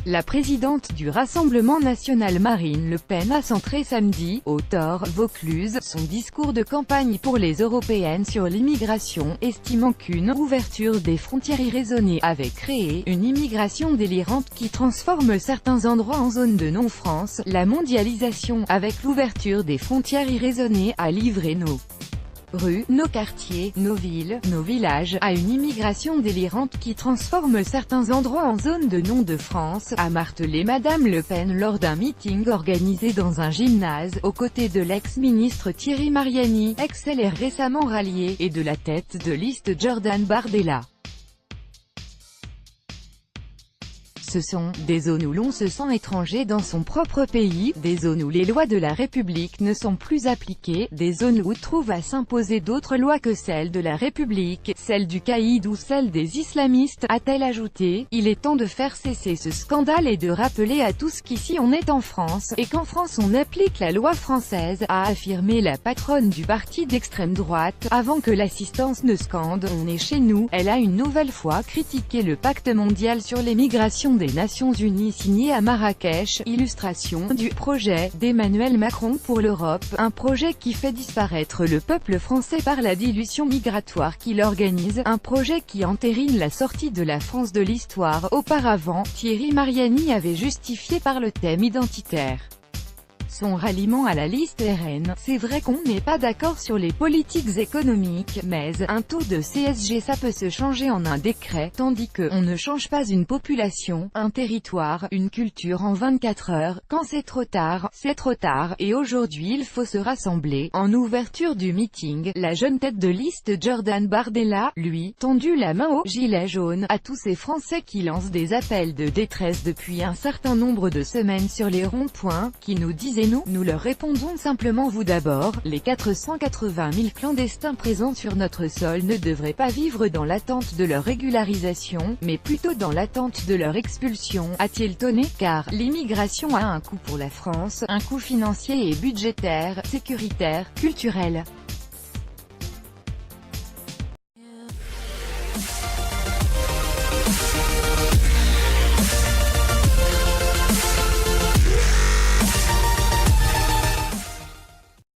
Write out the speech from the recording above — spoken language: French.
La présidente du Rassemblement national Marine Le Pen a centré samedi, au Thor-Vaucluse, son discours de campagne pour les européennes sur l'immigration, estimant qu'une ouverture des frontières irraisonnée avait créé une immigration délirante qui transforme certains endroits en zone de non-France. La mondialisation, avec l'ouverture des frontières irraisonnées, a livré nos rues, nos quartiers, nos villes, nos villages, à une immigration délirante qui transforme certains endroits en zone de non-de-France, a martelé Madame Le Pen lors d'un meeting organisé dans un gymnase, aux côtés de l'ex-ministre Thierry Mariani, ex-LR récemment rallié, et de la tête de liste Jordan Bardella. Ce sont des zones où l'on se sent étranger dans son propre pays, des zones où les lois de la République ne sont plus appliquées, des zones où trouvent à s'imposer d'autres lois que celles de la République, celles du caïd ou celles des islamistes, a-t-elle ajouté. Il est temps de faire cesser ce scandale et de rappeler à tous qu'ici on est en France, et qu'en France on applique la loi française, a affirmé la patronne du parti d'extrême droite, avant que l'assistance ne scande « On est chez nous ». Elle a une nouvelle fois critiqué le pacte mondial sur les migrations des Nations Unies signé à Marrakech, illustration du projet d'Emmanuel Macron pour l'Europe, un projet qui fait disparaître le peuple français par la dilution migratoire qu'il organise, un projet qui entérine la sortie de la France de l'histoire. Auparavant, Thierry Mariani avait justifié par le thème identitaire son ralliement à la liste RN. C'est vrai qu'on n'est pas d'accord sur les politiques économiques, mais un taux de CSG ça peut se changer en un décret, tandis que on ne change pas une population, un territoire, une culture en 24 heures. Quand c'est trop tard, et aujourd'hui il faut se rassembler. En ouverture du meeting, la jeune tête de liste Jordan Bardella, lui, tendu la main aux « gilets jaunes », à tous ces Français qui lancent des appels de détresse depuis un certain nombre de semaines sur les ronds-points, qui nous disaient nous leur répondons simplement vous d'abord, les 480 000 clandestins présents sur notre sol ne devraient pas vivre dans l'attente de leur régularisation, mais plutôt dans l'attente de leur expulsion, a-t-il tonné, car l'immigration a un coût pour la France, un coût financier et budgétaire, sécuritaire, culturel.